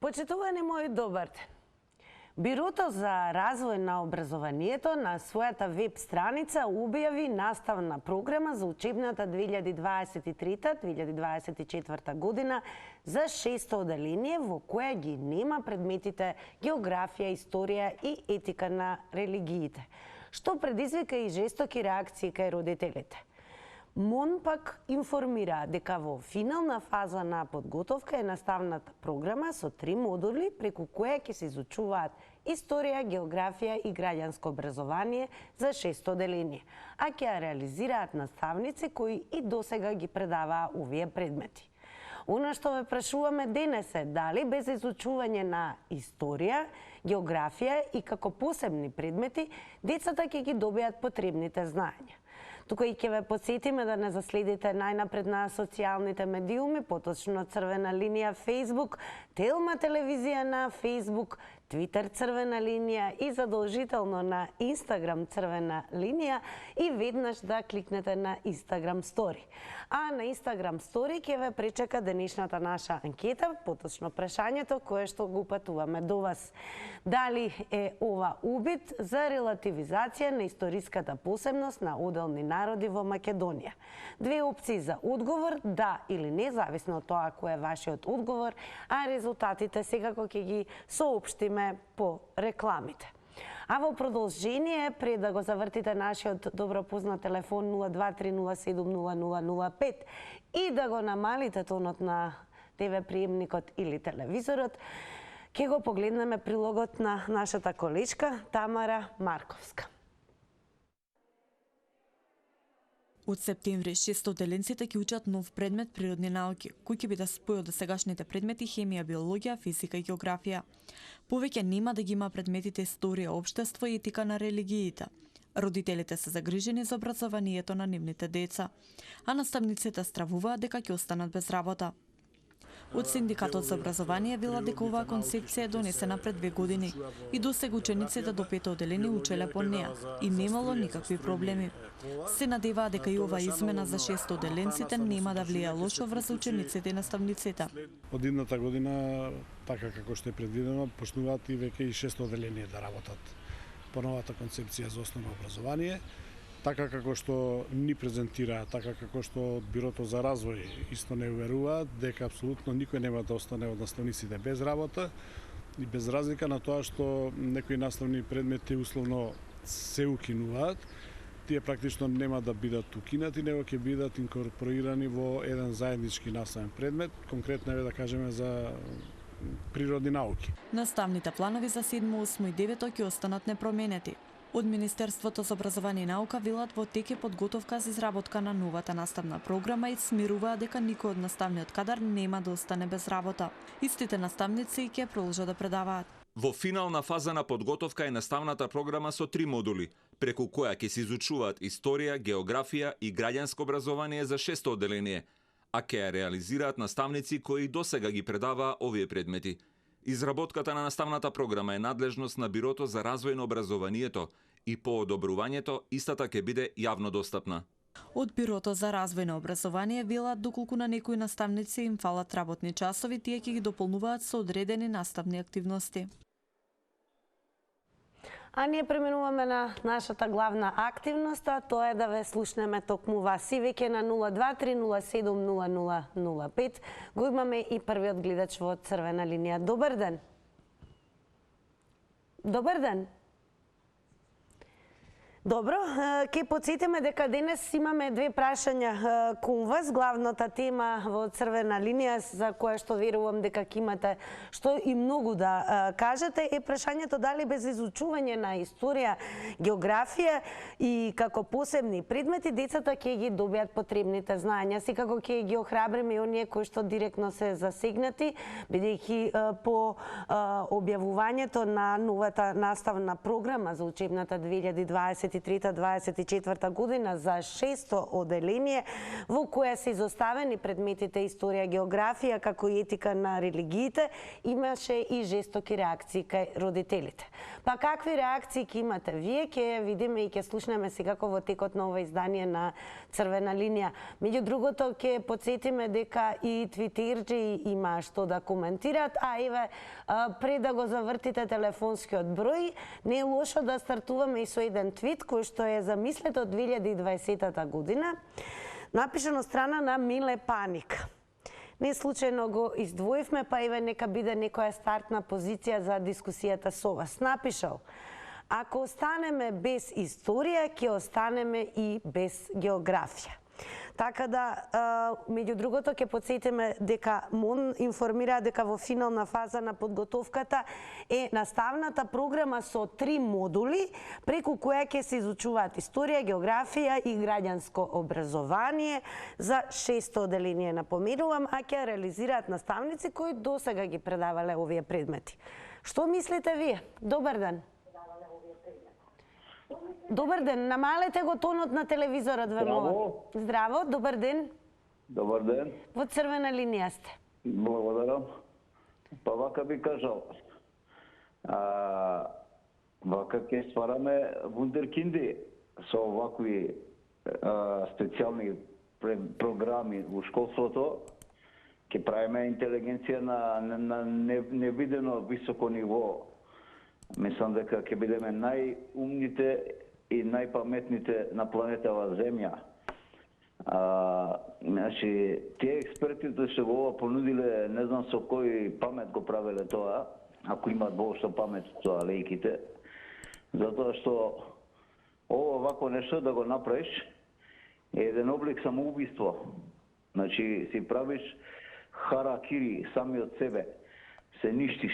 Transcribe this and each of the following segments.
Почитувани мои, добар ден. Бирото за развој на образованието на својата веб страница објави наставна програма за учебната 2023-2024 година за 6-то оделение, во која ги нема предметите географија, историја и етика на религиите, што предизвика и жестоки реакции кај родителите. МОН пак информира дека во финална фаза на подготовка е наставната програма со 3 модули преку која ќе се изучуваат историја, географија и граѓанско образование за 6-то оделение, а ќе ја реализираат наставници кои и досега ги предаваа овие предмети. Она што ве прашуваме денес е дали без изучување на историја, географија и како посебни предмети децата ќе ги добијат потребните знаења. Тука и ќе ве подсетиме да не заследите најнапред на социјалните медиуми, поточно Црвена линија Facebook, Телма телевизија на Facebook, Твитер Црвена линија и задолжително на Инстаграм Црвена линија и веднаш да кликнете на Инстаграм Стори. А на Инстаграм Стори ќе ве пречека денешната наша анкета, поточно прашањето кое што го упатуваме до вас. Дали е ова убит за релативизација на историската посебност на оделни народи во Македонија? Две опции за одговор, да или не, зависно од тоа кој е вашиот одговор, а резултатите секако ќе ги соопштиме по рекламите. А во продолжение, пред да го завртите нашиот добро познат телефон 023070005 и да го намалите тонот на ТВ приемникот или телевизорот, ќе го погледнеме прилогот на нашата колечка Тамара Марковска. Од септември 6-оделенците ќе учат нов предмет природни науки, кој ќе биде спој од досегашните предмети хемија, биологија, физика и географија. Повеќе нема да ги има предметите историја, општество и етика на религиите. Родителите се загрижени за образованието на нивните деца, а наставниците стравуваат дека ќе останат без работа. Од Синдикатот за образование велат дека оваа концепција е донесена пред 2 години и досега учениците до 5-то оделение учеле по неа и немало никакви проблеми. Се надеваа дека и оваа измена за 6-то оделенците нема да влијае лошо врз учениците и наставниците. Од идната година, така како што е предвидено, почнуваат и веќе и 6-то оделение да работат по новата концепција за основно образование. Така како што ни презентира, така како што Бирото за развој исто не уверува дека апсолутно никој нема да остане од наставниците без работа и без разлика на тоа што некои наставни предмети условно се укинуваат, тие практично нема да бидат укинати, него ќе бидат инкорпорирани во еден заеднички наставен предмет, конкретно е да кажеме за природни науки. Наставните планови за 7, 8 и 9 ќе останат непроменети. Од Министерството за образование и наука велат во тек е подготовка за изработка на новата наставна програма и смируваа дека никој од наставниот кадар нема да остане без работа. Истите наставници ќе продолжат да предаваат. Во финална фаза на подготовка е наставната програма со 3 модули, преку која ќе се изучуваат историја, географија и граѓанско образование за 6-то оделение, а ќе ја реализираат наставници кои досега ги предаваа овие предмети. Изработката на наставната програма е надлежност на Бирото за развој на образованието и по одобрувањето истата ќе биде јавно достапна. Од Бирото за развој на образование велат доколку на некои наставници им фалат работни часови, тие ќе ги дополнуваат со одредени наставни активности. А ние преминуваме на нашата главна активност, а тоа е да ве слушнеме токму вас. И веќе на 023070005 го имаме и првиот гледач во Црвена линија. Добар ден. Добар ден. Добро, ќе подсетиме дека денес имаме 2 прашања кон вас. Главната тема во Црвена линија, за која што верувам дека ќе имате што и многу да кажете, е прашањето дали без изучување на историја, географија и како посебни предмети децата ќе ги добијат потребните знаења. Секако ќе ги охрабриме и оние кои што директно се засегнати, бидејќи по објавувањето на новата наставна програма за учебната 2023 23-24 година за 6-то оделение во кое се изоставени предметите историја, географија, како и етика на религиите, имаше и жестоки реакции кај родителите. Па какви реакции ќе имате вие, ќе видиме и ќе слушнеме секако во текот на ова издание на Црвена линија. Меѓу другото, ќе подсетиме дека и твитерџи има што да коментират, а еве пред да го завртите телефонскиот број, не е лошо да стартуваме и со еден твит кој што е замислет од 2020 година, напишан од страна на Миле Паник. Не случајно го издвоивме, па еве нека биде некоја стартна позиција за дискусијата со вас. Напишал: ако останеме без историја, ќе останеме и без географија. Така да, меѓу другото, ќе подсетиме дека МОН информира дека во финална фаза на подготовката е наставната програма со 3 модули, преку која ќе се изучуваат историја, географија и граѓанско образование за 6-то оделение, напоменувам, а ќе реализираат наставници кои досега ги предавале овие предмети. Што мислите вие? Добар ден. Добар ден, намалете го тонот на телевизорот, ве молам. Здраво, добар ден. Добар ден. Во Црвена линија сте. Благодарам. Па вака би кажал, вака ќе ствараме вундеркинди со овакви специјални програми во школството, ќе правиме интелигенција на невидено високо ниво. Мислам дека ќе бидеме најумните и најпаметните на планетава Земја. Значи, тие експертите што го понудиле, не знам со кој памет го правеле тоа, ако имаат воопшто памет тоа лејките, затоа што ова вако нешто да го направиш е еден облик самоубиство. Значи, си правиш харакири сами од себе, се ништиш.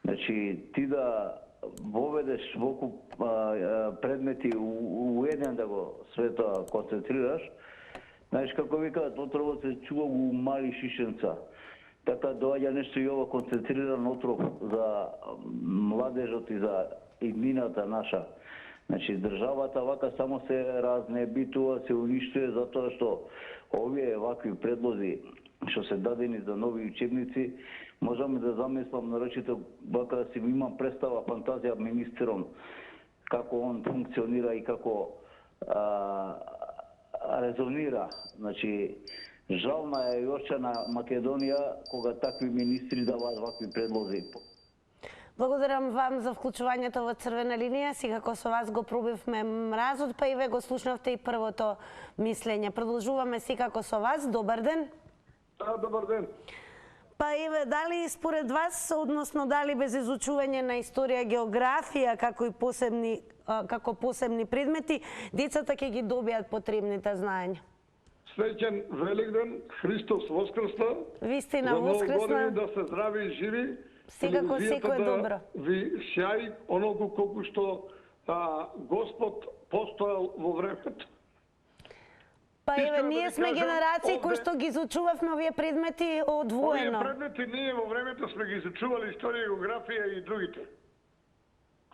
Значи, ти да воведеш волку предмети у еден да го свето концентрираш, знаеш како викаат, отровот се чува у мали шишенца. Така доаѓа нешто и ова концентриран отров за младежот и за иднината наша. Значи, државата вака само се разнебитува, се уништува затоа што овие вакви предлози што се дадени за нови учебници, можам да замислам нарочито вака да си имам представа, фантазија министером, како он функционира и како резонира. Значи, жална е и очена Македонија кога такви министри даваат вакви предлози. Благодарам вам за вклучувањето во Црвена линија. Секако со вас го пробивме мразот, па и ве го слушнавте и првото мислење. Продолжуваме секако со вас. Добар ден. Да, добар ден. Па еве, дали според вас, односно дали без изучување на историја, географија, како посебни предмети, децата ќе ги добијат потребните знаења? Среќен Великден, Христос воскресна. Вистина воскресна. Да се здрави и живи. Секако секој е добро. Ви сјаи онолку колку што Господ постоел во времето. Па еве, ние сме генерации кои што ги изучувавме овие предмети одвоено. Овие предмети ние во времето сме ги изучували историја, географија и другите.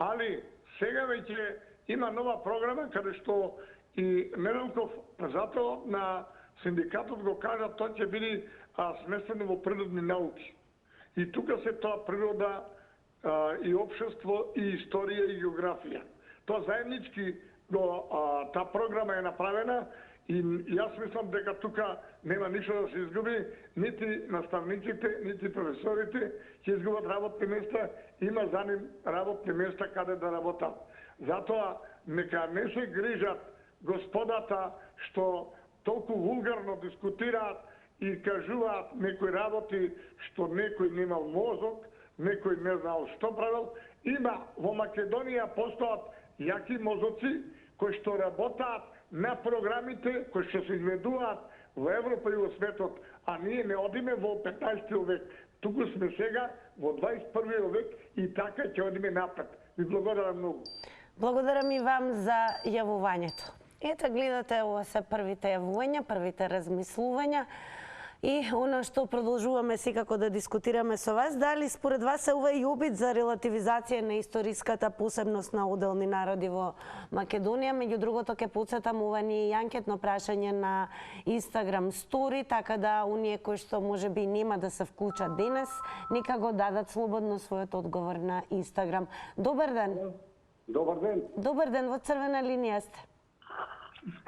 Али сега веќе има нова програма каде што и Неделков, председател на синдикатот, го кажа тоа ќе биде сместено во природни науки. И тука се тоа природа и општество и историја и географија. Тоа заеднички таа програма е направена. И јас мислам дека тука нема ништо да се изгуби, нити наставниците, нити професорите ќе изгубат работни места, има за ним работни места каде да работат. Затоа нека не се грижат господата што толку вулгарно дискутираат и кажуваат некои работи што некој немал мозок, некој не знал што правил. Има во Македонија постојат јаки мозоци кои што работаат на програмите кои што се изведуваат во Европа и во светот, а ние не одиме во 15 век. Туку сме сега во 21 век и така ќе одиме напред. Ви благодарам многу. Благодарам и вам за јавувањето. Ето, гледате, ова се првите јавувања, првите размислувања. И она што продолжуваме секако да дискутираме со вас, дали според вас е ова и обид за релативизација на историската посебност на отделни народи во Македонија? Меѓу другото, ќе потсетам, ова ни е и анкетно прашање на Instagram Story, така да оние кои што можеби нема да се вклучат денес, нека го дадат слободно својот одговор на Instagram. Добар ден. Добар ден. Добар ден, во црвена линија сте.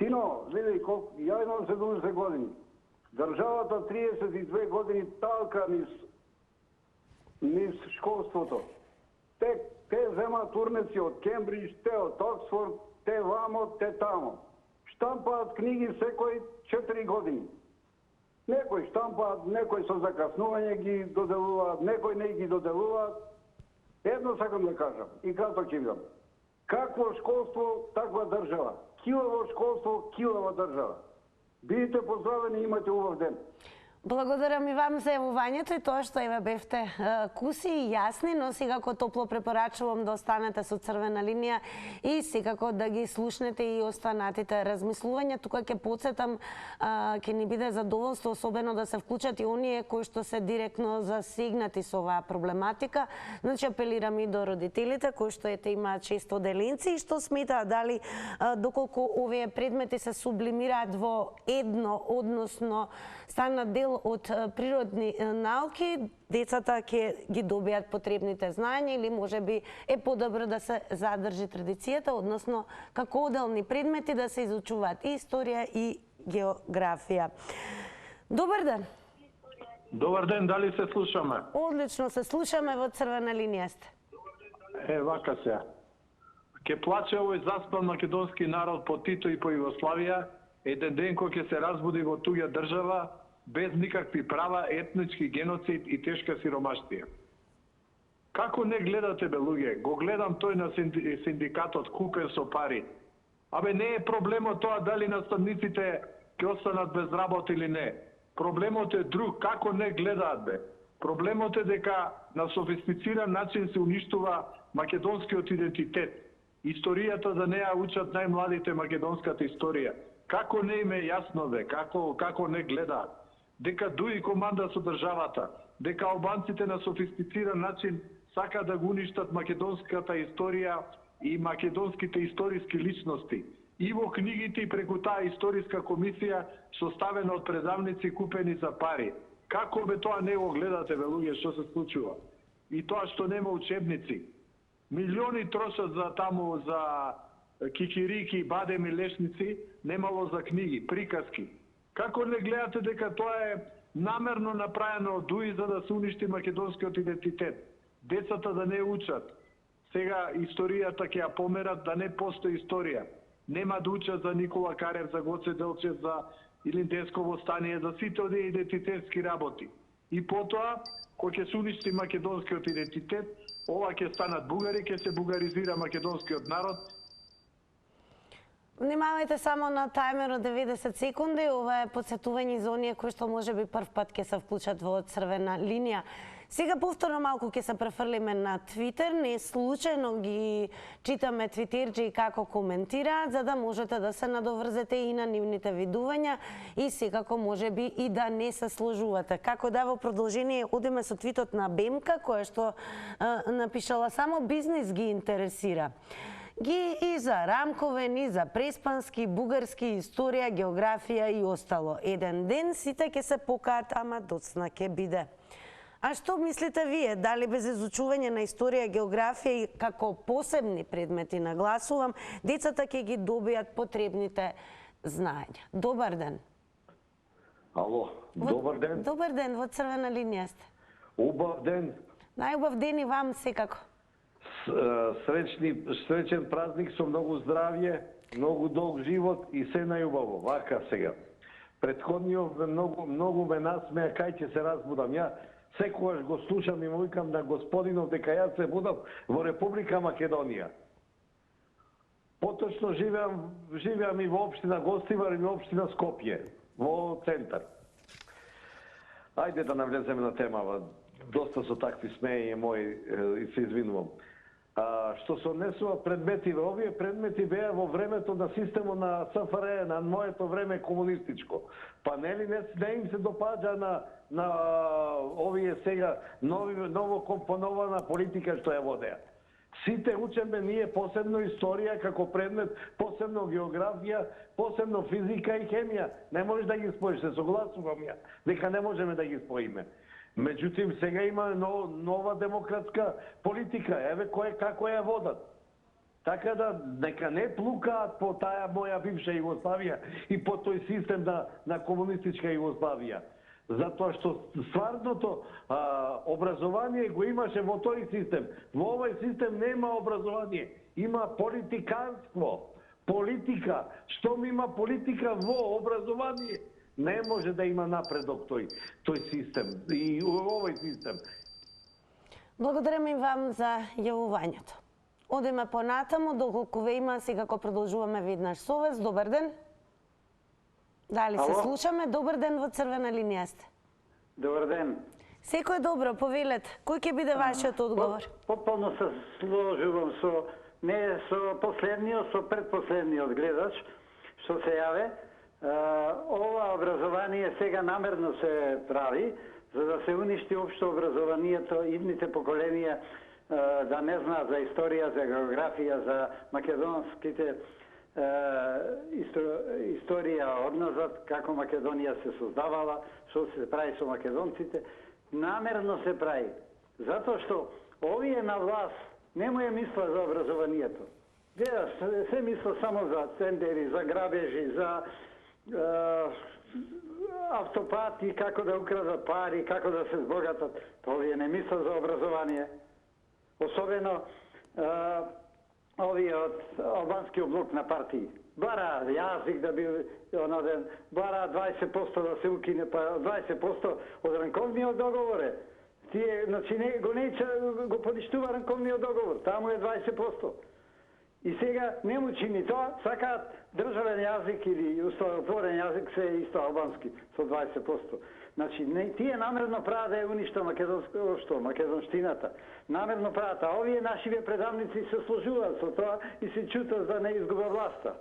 Тино, види, ја имам 70 години. Државата 32 години талка низ школството. Те земаат урнеци од Кембридж, те од Оксфорд, те вамо, те тамо. Штампаат книги секој 4 години. Некои штампаат, некои со закаснување ги доделуваат, некои не ги доделуваат. Едно сакам да кажам и кратко ќе видам. Какво школство, таква држава. Килаво школство, килава држава. Бидете поздравени и имате убав ден. Благодарам и вам за јавувањето и тоа што еве бевте куси и јасни, но секако топло препорачувам да останете со црвена линија и секако да ги слушнете и останатите размислувања. Тука ќе потсетам, ќе ни биде задоволство особено да се вклучат и оние кои што се директно засегнати со оваа проблематика. Значи апелирам и до родителите кои што имаат често деленци и што сметаат дали доколку овие предмети се сублимираат во едно, односно станат дел од природни науки, децата ќе ги добијат потребните знаења или можеби е подобро да се задржи традицијата, односно како отделни предмети да се изучуваат и историја и географија. Добар ден. Добар ден, дали се слушаме? Одлично се слушаме, во црвена линија сте. Вака се. Ке плаче овој заспан македонски народ по Тито и по Југославија, еден ден кој ќе се разбуди во туѓа држава, без никакви права, етнички геноцид и тешка сиромаштија. Како не гледате, бе, луѓе? Го гледам тој на синдикатот купен со пари. Абе, не е проблемот тоа дали наставниците ќе останат без работа или не. Проблемот е друг, како не гледаат, бе. Проблемот е дека на софистициран начин се уништува македонскиот идентитет. Историјата за неа учат најмладите македонската историја. Како не им е јасно, бе, како не гледаат? Дека дуи команда со државата, дека албанците на софистициран начин сака да го уништат македонската историја и македонските историски личности. И во книгите и преку таа историска комисија составена од предавници купени за пари. Како бе тоа не го гледате, бе, луѓе, што се случува? И тоа што нема учебници. Милиони трошат за таму, за кикирики, бадеми, лешници, немало за книги, приказки. Како не гледате дека тоа е намерно направено од ДУИ за да се уништи македонскиот идентитет? Децата да не учат. Сега историјата ќе ја померат да не постои историја. Нема да учат за Никола Карев, за Гоце Делчев, за Илинденсково стание, за сите одие идентитетски работи. И потоа, кој ќе се уништи македонскиот идентитет, ова ќе станат бугари, ќе се бугаризира македонскиот народ. Внимавајте само на таймер од 90 секунди. Ова е подсетување за оние кои што можеби прв пат ќе се вклучат во црвена линија. Сега повторно малку ќе се префрлиме на Твитер. Не случајно ги читаме твитерџи како коментираат, за да можете да се надоврзете и на нивните видувања и секако можеби и да не се сложувате. Како да во продолжение одиме со твитот на Бемка, која што напишала само бизнис ги интересира. Ги и за Рамковен, и за Преспански, бугарски, историја, географија и остало. Еден ден сите ќе се покаат, ама доцна ќе биде. А што мислите вие? Дали без изучување на историја, географија и како посебни предмети, нагласувам, децата ќе ги добијат потребните знаења? Добар ден. Ало, добар ден. Добар ден, во црвена линија сте. Убав ден. Најубав ден и вам секако. Среќен празник со многу здравје, многу долг живот и се најубаво. Вака сега. Претходниот многу ме насмеа кај ќе се разбудам. Ја секогаш го слушам и му викам на господинов дека јас се будам во Република Македонија. Поточно живеам и во општина Гостивар и во општина Скопје, во центар. Ајде да навлеземе на темава. Доста со такви смеења мои и се извинувам. што се однесува предметиве. Овие предмети беа во времето на системот на СФР, на моето време комунистичко. Па нели не им се допаѓа на овие сега ново компонована политика што ја водеа. Сите учеме ние посебно историја како предмет, посебно географија, посебно физика и хемија. Не можеш да ги споиш, се согласувам ја, дека не можеме да ги споиме. Меѓутоа, сега има нова демократска политика, еве како ја водат. Така да, нека не плукаат по таа моја бивша Југославија и по тој систем на комунистичка Југославија. Затоа што стварното образование го имаше во тој систем. Во овој систем нема образование, има политиканство, политика. Штом има политика во образование, не може да има напредок тој систем и овој систем. Благодарам и вам за јавувањето. Одиме понатаму, доколку ве има, секако продолжуваме веднаш со вас. Добар ден. Дали се слушаме? Добар ден, во црвена линија сте. Добар ден. Секој добро, повелете. Кој ќе биде вашиот одговор? Потполно се сложувам не со последниот, со предпоследниот гледач, што се јаве. Ова образование сега намерно се прави, за да се уништи општо образованието, идните поколенија да не знаат за историја, за географија, за македонските историја одназад, како Македонија се создавала, што се прави со македонците. Намерно се прави, затоа што овие на власт не му е мисла за образованието. Се мисла само за тендери, за грабежи, за автопати, како да украдат пари, како да се збогатат. Овие не мисла за образование. Особено овие од албанскиот блок на партии. Бара јазик да би онаден, бара 20% да се укине, па 20% од ранковниот договор е. Тие, значи, го поништува ранковниот договор, таму е 20%. И сега не му чини тоа, сакаат државен јазик или уставотворен јазик се исто албански, со 20%. Значи, тие намерно прават да ја уништа македонштината. Намерно прават, а овие нашиве предавници се сложуваат со тоа и се чутат за не изгуба власта.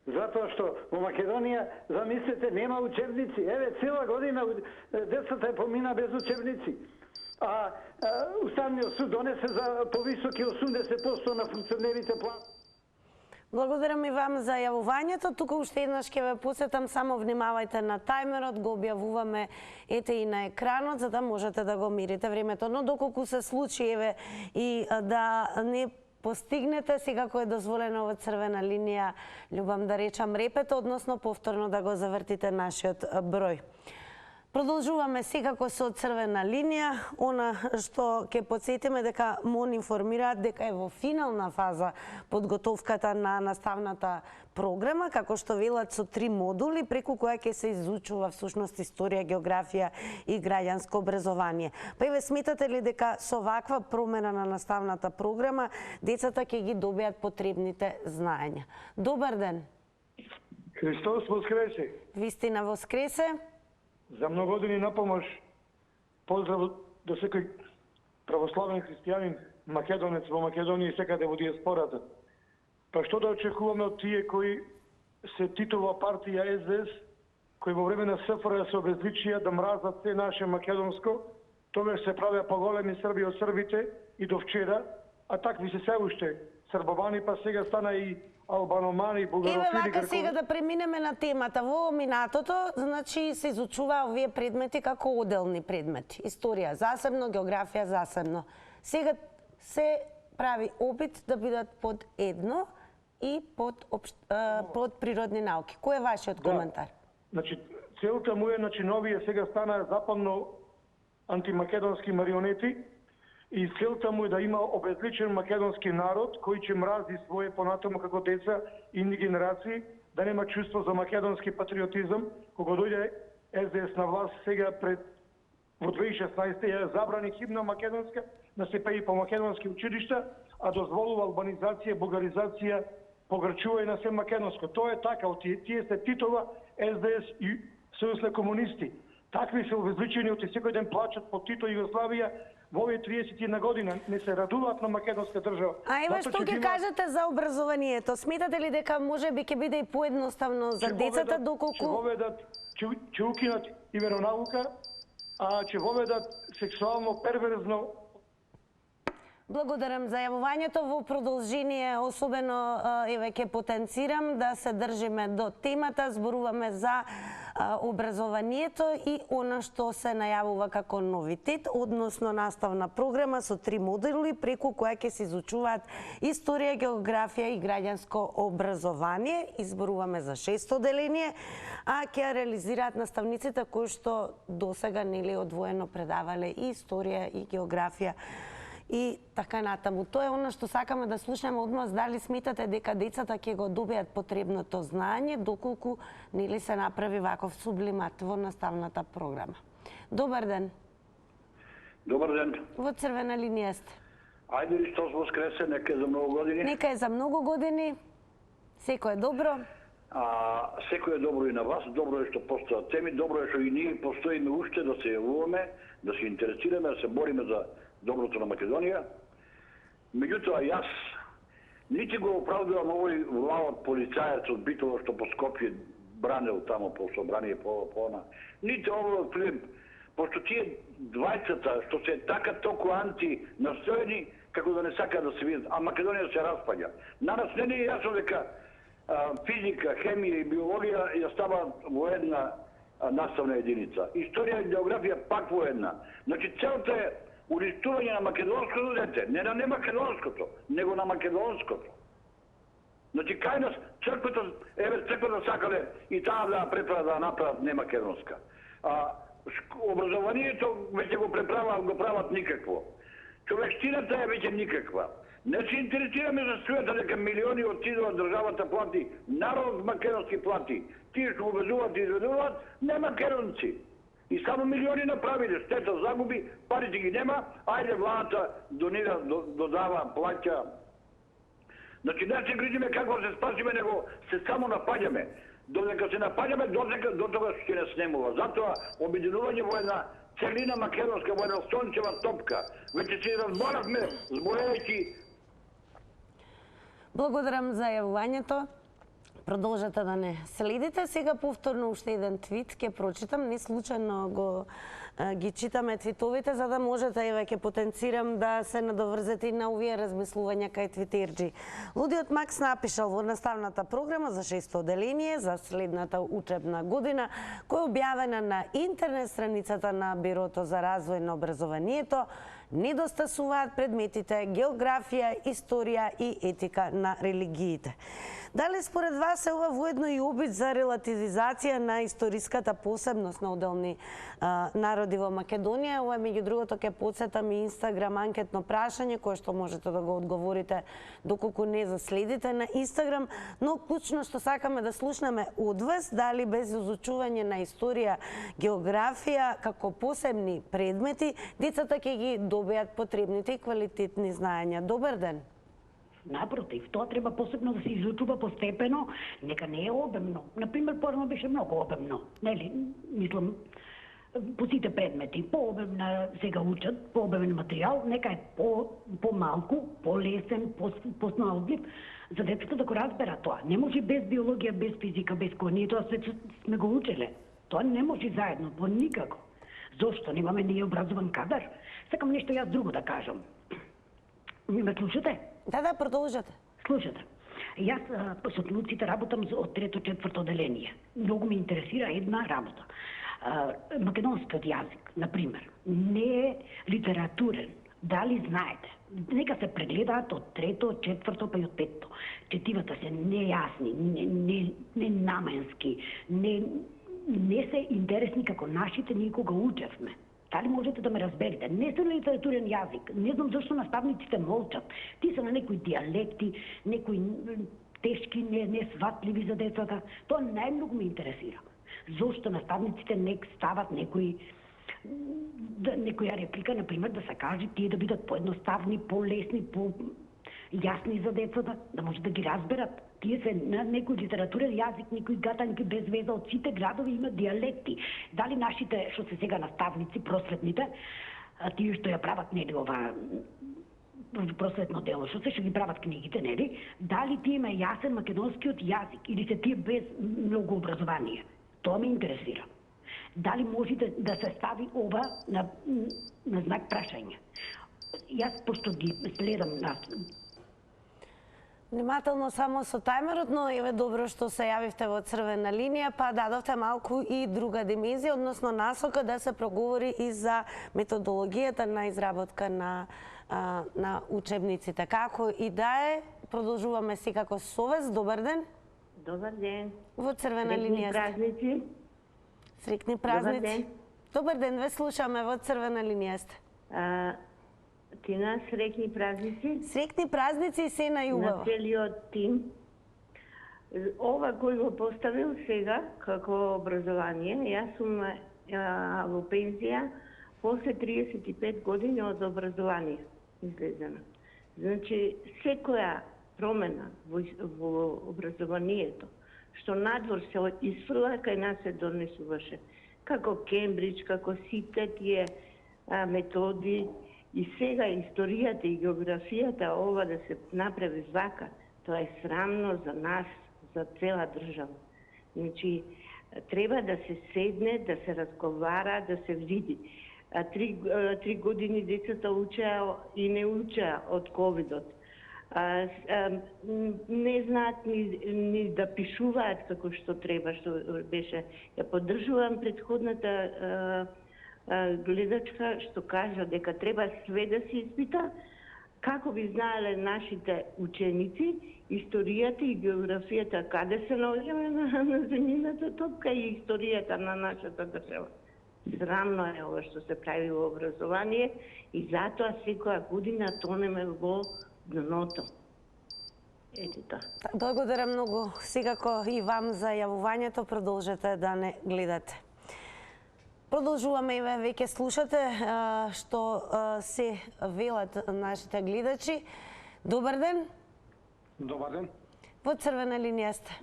Затоа што во Македонија, замислете, нема учебници. Еве, цела година децата помина без учебници. А Уставниот суд донесе за повисоки 80% на функционерите плат. Благодарам и вам за јавувањето. Тука уште еднаш ќе ве посетам, само внимавајте на тајмерот, го објавуваме ете и на екранот, за да можете да го мирите времето. Но доколку се случи еве и да не постигнете, секако е дозволено во црвена линија, љубам да речам, репето, односно повторно да го завртите нашиот број. Продолжуваме секако со црвена линија, она што ќе подсетиме дека МОН информираат дека е во финална фаза подготовката на наставната програма, како што велат со 3 модули, преку која ќе се изучува всушност историја, географија и граѓанско образование. Па еве, сметате ли дека со ваква промена на наставната програма децата ќе ги добијат потребните знаења? Добар ден. Христос воскресе. Вистина воскресе. За многу години на помош, поздрав до секој православен христијанин, македонец во Македонија и секаде во диаспората. Па што да очекуваме од тие кои се Титова партија СДС, кои во време на СФР се обезличија да мразат се наше македонско, тогаш се правеа поголеми Срби од србите и до вчера, а такви се се уште србовани, па сега стана и албаномани, бугарофили. Еве вака сега да преминеме на темата. Во минатото, значи, се изучуваа овие предмети како оделни предмети. Историја засебно, географија засебно. Сега се прави опит да бидат под едно и под природни науки. Кој е вашиот коментар? Значи, целта му е, значи, новие сега стана западно антимакедонски марионети, и целта му е да има обезличен македонски народ кој ќе мрази своje понатаму како деца и ни генерации, да нема чувство за македонски патриотизам. Кога дојде СДС на власт сега во 2016 ја забрани химна македонска да се пее по македонски училишта, а дозволува албанизација, бугаризација, погрчување на се македонско. Тоа е така, тие се Титова, СДС и Сојуз на комунисти. Такви се обезличени од секој ден плачат по Тито и Југославија, во овие 31 година не се радуваат на македонска држава. А ева што ќе кажете за образованието? Сметате ли дека можеби ќе биде и поедноставно за децата доколку ќе воведат ќе укинат и веронаука, а ќе воведат сексуално перверзно. Благодарам за јавувањето. Во продолжение, особено еве ќе потенцирам да се држиме до темата, зборуваме за образованието и она што се најавува како новитет, односно наставна програма со 3 модули преку која ќе се изучуваат историја, географија и граѓанско образование. Изборуваме за 6 оделение, а ќе ја реализираат наставниците кои што досега нели одвоено предавале и историја и географија и така натаму. Тоа е она што сакаме да слушнеме од вас. Дали сметате дека децата ќе го добијат потребното знаење доколку нели се направи ваков сублимат во наставната програма? Добар ден. Добар ден. Во црвена линија сте. Ајде Христос воскресе, нека е за многу години. Нека е за многу години. Секој е добро. Секој е добро и на вас, добро е што постојат теми, добро е што и ние постоиме уште да се јавуваме, да се интересираме, да се бориме за доброто на Македонија. Меѓутоа, јас нити го оправдувам овој влавот полицаец од Битово што по Скопје бранел тамо по собрание по она. Нити овој Филип, пошто тие двајцата што се така толку антинастроени, како да не сакаат да се видат, а Македонија се распаѓа. На нас не е јасно дека физика, хемија и биологија ја ставаат во една наставна единица. Историја и географија пак во една. Значи целта е уништување на македонското дете, не на немакедонското, него на македонското. Значи кај нас црквата сакале и таа да преправа да направат немакедонска. Образованието веќе го прават никакво. Човештината е веќе никаква. Не се интересираме за струјата дека милиони отидуваат државата плати, народот македонски плати. Тие што увезуваат и изведуваат, не македонци. И само милиони направиле, штета загуби, парите ги нема, ајде владата донира, додава, плаќа. Значи не се грижиме како се спасиме, него се само напаѓаме. Додека се напаѓаме, до тога ќе не снемува. Затоа обединување во една целина македонска, во една сончева топка. Веќе се разборавме, зборејќи. Благодарам за јавувањето. Продолжете да не следите. Сега повторно уште еден твит ќе прочитам. Не случајно ги читаме твитовите, за да можете, еве ќе потенцирам да се надоврзете и на овие размислувања кај твитерџи. Лудиот Макс напишал во наставната програма за 6 оделение за следната учебна година, која е објавена на интернет страницата на Бирото за развој на образованието, недостасуваат предметите географија, историја и етика на религиите. Дали според вас е ова воедно и обид за релативизација на историската посебност на отделни народи во Македонија? Ова меѓу другото ќе потсетам и Инстаграм анкетно прашање кое што можете да го одговорите доколку не заследите на Инстаграм, но клучно што сакаме да слушнеме од вас, дали без изучување на историја, географија како посебни предмети, децата ќе ги добијат потребните и квалитетни знаења. Добар ден. Напротив, тоа треба посебно да се изучува постепено, нека не е обемно. Например, порано беше многу обемно, нели? Мислам, по сите предмети, по-обемна сега учат, по-обемен материјал, нека е по-малку, по-лесен, по-снаодлив, за децата да го разберат тоа. Не може без биологија, без физика, без кој ние тоа се сме го учеле. Тоа не може заедно, по никако. Зошто? Немаме ние образован кадар? Сакам нешто јас друго да кажам. Ме слушате? Да, продолжете. Слушате. Јас со клуците работам од 3-4 оделение. Многу ме интересира една работа. Македонскиот јазик, например, не е литературен. Дали знаете? Нека се прегледаат од 3-то, 4-то, па и од 5-то. Четивата се нејасни, ненаменски, не се интересни како нашите ние кога учевме. Дали можете да ме разберете? Не се на литературен јазик. Не знам зашто наставниците молчат. Ти се на некои диалекти, некои тешки, несватливи за децата. Тоа најмногу ме интересира. Зошто наставниците не стават некоја реплика, например, да се каже тие да бидат поедноставни, полесни, по-јасни за децата, да може да ги разберат. Тие се на некој литературен јазик, некои гатанки без веза, од сите градови имат диалекти. Дали нашите, што се сега наставници, просветните, тие што ја прават, нели, ова просветно дело, што се што ги прават книгите, нели, дали тие има јасен македонскиот јазик или се тие без многу образование? Тоа ме интересира. Дали може да се стави ова на знак прашање? Јас, пошто ги следам на... Внимателно само со тајмерот, но еве добро што се јавивте во црвена линија, па дадовте малку и друга димензија, односно насока да се проговори и за методологијата на изработка на учебниците. Како и да е, продолжуваме секако со вас. Добар ден. Добар ден. Во црвена линија. Среќни празници. Среќни празници. Добар ден, ве слушаме, во црвена линија сте. Тина, среќни празници. Среќни празници и се најубаво. На целиот тим. Ова кој го поставил сега како образование, јас сум во пензија после 35 години од образование излезена. Значи, секоја промена во образованието, што надвор се исфрла, кај нас се донесуваше. Како Кембридж, како сите тие методи, и сега историјата и географијата, ова да се направи вака, тоа е срамно за нас, за цела држава. Значи, треба да се седне, да се разговара, да се види. 3 години децата учеа и не учеа од ковидот. Не знаат ни да пишуваат како што треба, што беше. Ја поддржувам претходната гледачка што кажа дека треба све да се испита, како би знаеле нашите ученици, историјата и географијата, каде се наоѓаме на земјината топка и историјата на нашата држава. Срамно е ова што се прави во образование и затоа секоја година тонеме во дното. Ете тоа. Благодарам многу секако и вам за јавувањето, продолжете да не гледате. Продолжуваме и веќе слушате што се велат нашите гледачи. Добар ден. Добар ден. Во црвена линија сте.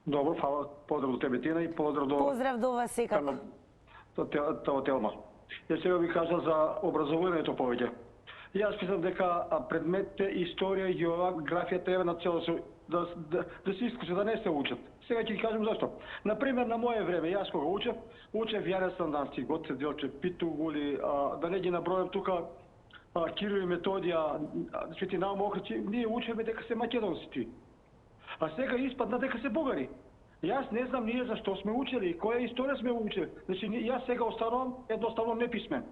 Добро, фала. Поздрав до тебе, Тина, и поздрав до... Поздрав до вас секако. Тоа Телма. Јас сега ви кажа за образованието повеќе. Јас мислам дека предметите историја и географија треба на цело да се искуси, да не се учат. Сега ќе ти кажам зашто. Например, на моје време, јас кога учев Јане Сандански, Гоце Делчев, Питу Гули, да не ги набројам тука Кирил и Методија, Свети Наум Охридски, ние учеме дека се македонци. А сега испадна дека се бугари. Јас не знам ние зашто сме учели, која историја сме учели. Значи, јас сега останувам едноставно неписмен.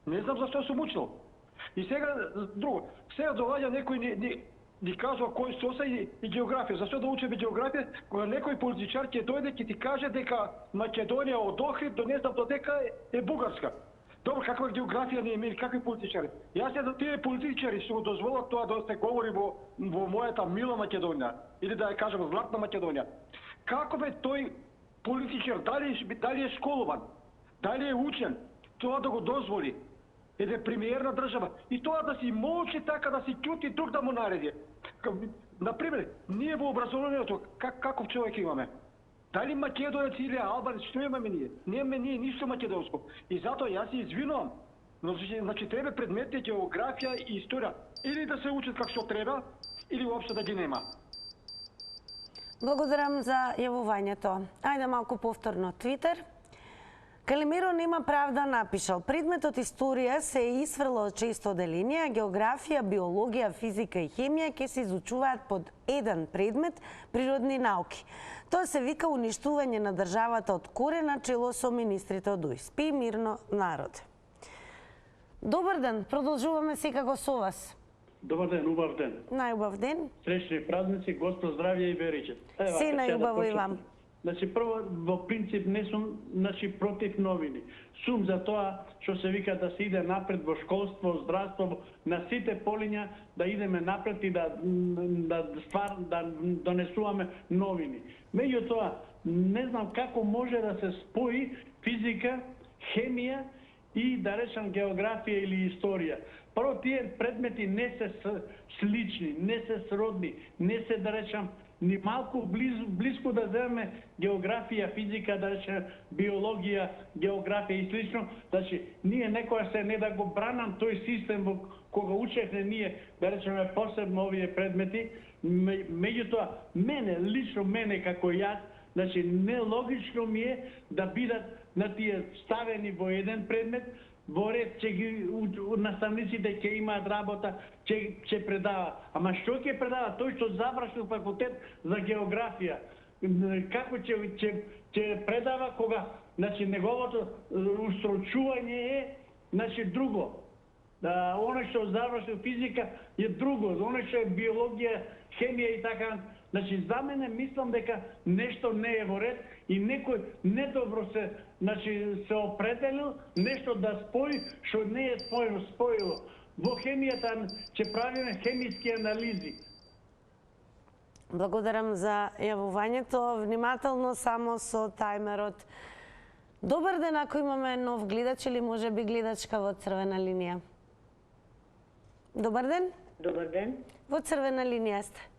Не знам зашто сум учил. И сега, друго, сега доаѓа некој ни кажува кој соса и географија. Зашто да учиме географија, кога некој политичар ќе дојде ќе ти каже дека Македонија од Охрид до не знам до дека е бугарска. Добро, каква географија ние имели, какви политичари? Јас за тие политичари што го дозволат тоа да се говори во мојата мила Македонија, или да ја кажам златна Македонија. Како бе тој политичар, дали е школован, дали е учен, тоа да го дозволи? Еде премиерна држава. И тоа да си молчи така, да си ќути, друг да му нареди. Например, ние во образованието, каков човек имаме? Дали македонец или албанец, што имаме ние? Немаме ние ништо македонско. И затоа јас се извинувам. Но значи треба предмети географија и историја или да се учат како што треба, или воопшто да ги нема. Благодарам за јавувањето. Ајде малку повторно. Твитер. Калимиро нема правда напишал. Предметот историја се исфрла од 6 оделенија, географија, биологија, физика и хемија ќе се изучуваат под еден предмет природни науки. Тоа се вика уништување на државата од корена чело со министрите од УИ. Спи мирно народ. Добар ден, продолжуваме секако со вас. Добар ден, убав ден. Најубав ден. Среќни празници, Господ здравје и вериче. Се најубаво и вам. Значи, прво, во принцип, не сум против новини. Сум за тоа што се вика да се иде напред во школство, здравство, на сите полиња да идеме напред и да донесуваме новини. Меѓутоа, не знам како може да се спои физика, хемија и, да речам, географија или историја. Прво, тие предмети не се слични, не се сродни, не се, да речам, ни малку близко да земеме географија, физика, биологија, географија и слично, ние некоја се не да го бранам тој систем во кога учевме ние, да речеме посебно овие предмети, меѓутоа лично мене како јас, нелогично ми е да бидат на тие ставени во еден предмет, во ред че ги наставниците ќе имаат работа, ќе предава. Ама што ќе предава тој што завршил факултет за географија? Како ќе предава кога неговото устрочување е друго? Оно што завршил физика е друго, оно што е биологија, хемија и така. За мене мислам дека нешто не е во ред и некој недобро се определил нешто да спои што не е споило. Во хемијата ќе правиме хемиски анализи. Благодарам за јавувањето. Внимателно само со тајмерот. Добар ден, ако имаме нов гледач или може би гледачка во црвена линија. Добар ден. Добар ден. Во црвена линија сте.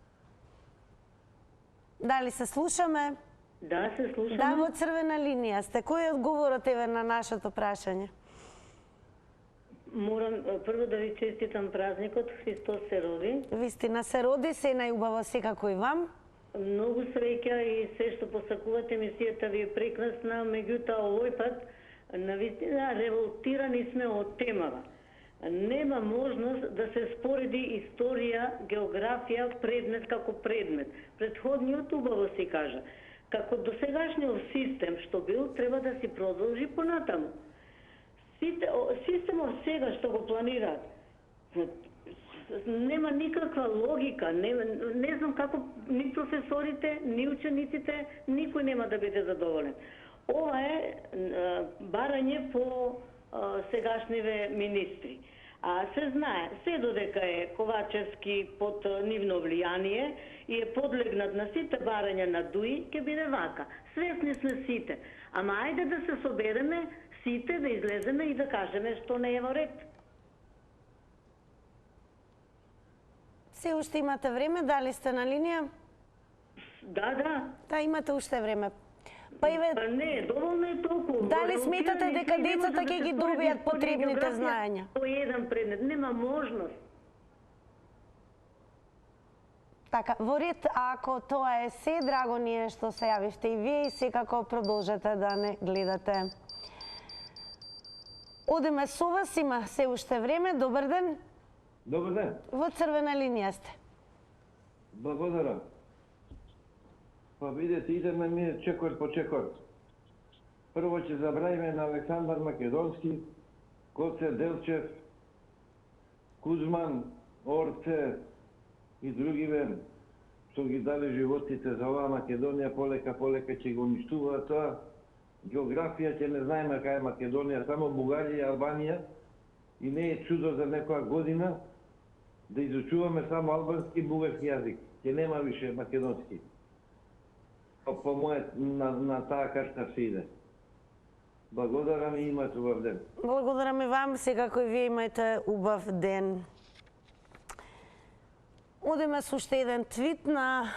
Дали се слушаме? Да, се слушаме. Да, во црвена линија сте. Кој е одговорот на нашето прашање? Морам прво да ви честитам празникот, Христос се роди. Вистина се роди, се најубаво секако и вам. Многу среќа и се што посакувате, емисијата ви е прекрасна, меѓутоа овој пат навистина револтирани сме од темава. Нема можност да се спореди историја, географија, предмет како предмет. Предходниот убаво си кажа. Како досегашниот систем што бил, треба да си продолжи понатаму. Системот сега што го планираат, нема никаква логика, не знам како ни професорите, ни учениците, никој нема да биде задоволен. Ова е барање по сегашниве министри. А се знае, се додека е Ковачевски под нивно влијание и е подлегнат на сите барања на ДУИ, ќе биде вака. Свесни сме сите. Ама ајде да се собереме сите, да излеземе и да кажеме што не е во ред. Се уште имате време, дали сте на линија? Да. Да, имате уште време. Не, доволно е толку. Дали сметате дека децата ќе ги добијат потребните знаења? По еден предмет, нема можност. Така, во ред, ако тоа е се, драго ни е што се јавивте и вие и секако продолжете да не гледате. Одеме со вас, има се уште време. Добар ден. Добар ден. Во црвена линија сте. Благодарам. Па видете, идеме ние чекор по чекор. Прво ќе забравиме на Александар Македонски, Коце Делчев, Кузман, Орце и другиве, што ги дали животите за оваа Македонија, полека ќе го уништуваат тоа. Географија ќе не знаеме кај е Македонија, само Бугарија и Албанија, и не е чудо за некоја година да изучуваме само албански и бугарски јазик. Ќе нема више македонски. По моје на таа карта се иде. Благодарам и имате убав ден. Благодарам и вам, секако и вие имајте убав ден. Одеме со уште еден твит на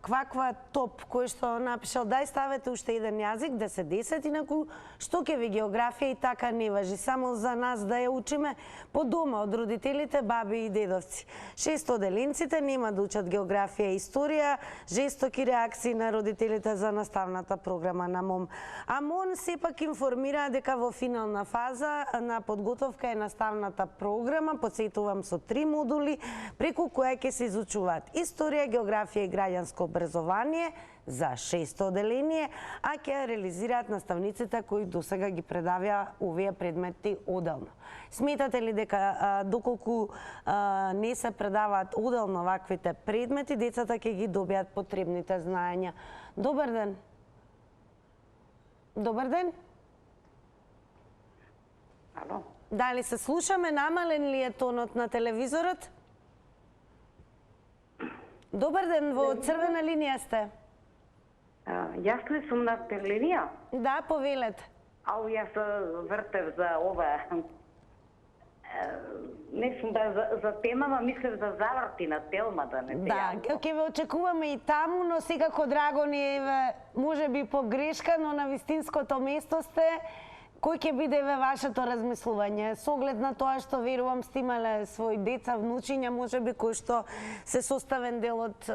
Кваква Топ, кој што напишал: дај ставете уште еден јазик, 10-10, инаку што ќе ви географија и така не важи, само за нас да ја учиме по дома од родителите, баби и дедовци. 6 оделенците нема да учат географија и историја, жестоки реакции на родителите за наставната програма на МОМ. А МОН сепак информира дека во финална фаза на подготовка е наставната програма, подсетувам, со 3 модули, преку која ќе се изучуваат историја, географија и граѓанско образование за 6 оделение, а ќе реализираат наставниците кои досега ги предавија овие предмети оделно. Сметате ли дека доколку не се предаваат оделно ваквите предмети, децата ќе ги добијат потребните знаења? Добар ден. Добар ден. Ало. Дали се слушаме? Намален ли е тонот на телевизорот? Добар ден, во црвена линија сте. Јас ли сум на линија? Да, повелете. Ау, јас вртев за ова не сум за темама, мислев за заврти на Телма да не те Да, ќе ве очекуваме и таму, но секако драго ни е, може би погрешка, но на вистинското место сте. Кој ќе биде вашето размислување? Со оглед на тоа што верувам сте имале своји деца, внучиња, може би кои што се составен дел од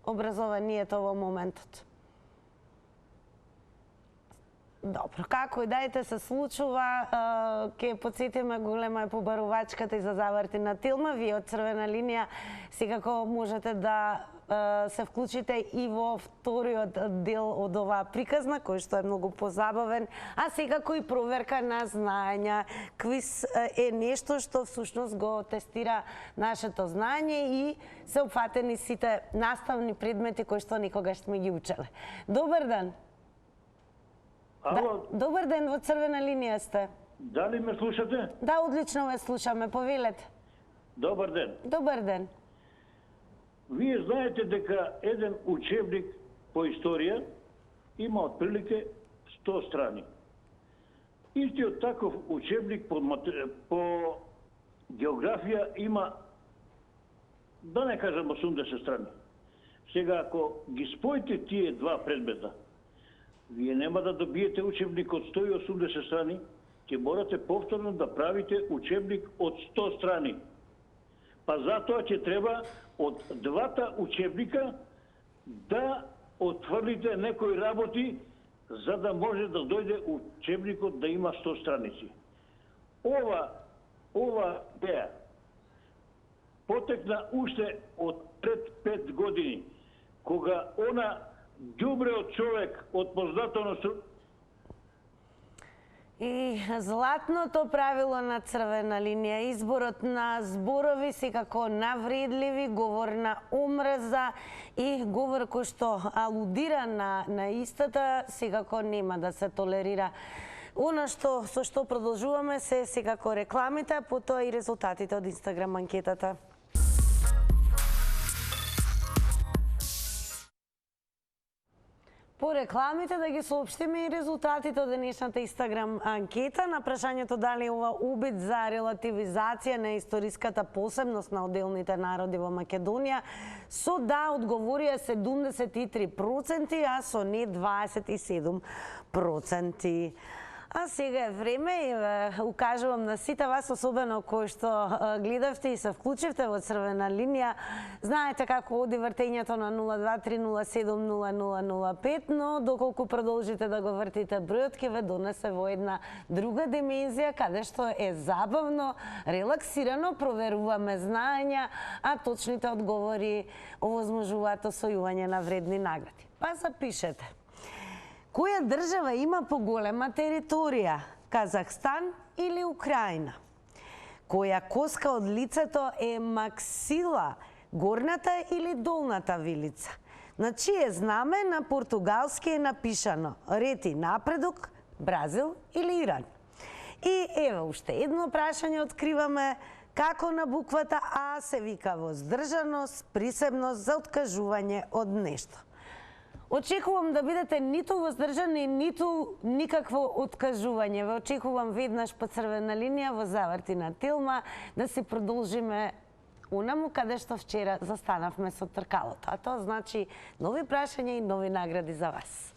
образованието во моментот. Добро, како и дајте се случува, ќе подсетиме голема е побарувачката и за заврти на Телма. Вие од Црвена линија секако можете да се вклучите и во вториот дел од оваа приказна, кој што е многу позабавен, а секако и проверка на знаења. Квиз е нешто што всушност го тестира нашето знаење и се опфатени сите наставни предмети кои што никогаш сме ги учеле. Добар ден! Ало? Да, добар ден, во Црвена линија сте. Дали ме слушате? Да, одлично ве слушаме, повелете. Добар ден. Добар ден. Вие знаете дека еден учебник по историја има отприлike 100 страни. Истиот таков учебник по географија има, да не кажам 80 страни. Сега, ако ги споите тие два предмета, вие нема да добиете учебник од 180 страни, ќе морате повторно да правите учебник од 100 страни. Па затоа ќе треба од двата учебника да отврлите некои работи, за да може да дојде учебникот да има 100 страници. Ова идеја потекна уште од пред 5 години, кога она ѓубреот човек од познато И златното правило на Црвена линија, изборот на зборови секако навредливи, говор на омрза и говор кој што алудира на истата, секако нема да се толерира. Она со што продолжуваме се секако рекламите, потоа и резултатите од Инстаграм анкетата. По рекламите да ги соопштиме и резултатите од денешната Инстаграм анкета на прашањето дали ова обид за релативизација на историската посебност на отделните народи во Македонија, со да одговорија 73%, а со не 27%. А сега е време и укажувам на сите вас, особено кои што гледавте и се вклучивте во Црвена линија. Знаете како оди вртењето на 023070005, но доколку продолжите да го вртите бројот, ќе ве донесе во една друга димензија, каде што е забавно, релаксирано, проверуваме знаења, а точните одговори овозможуваат освојување на вредни награди. Па запишете. Која држава има поголема територија? Казахстан или Украина? Која коска од лицето е максила? Горната или долната вилица? На чие знаме на португалски е напишано рети напредок, Бразил или Иран? И ево уште едно прашање откриваме како на буквата А се вика воздржаност, присебност за откажување од нешто. Очекувам да бидете ниту воздржани, ниту никакво откажување. Ве очекувам веднаш по Црвена линија во заврти на Телма да си продолжиме унаму каде што вчера застанавме со тркалото. А тоа значи нови прашања и нови награди за вас.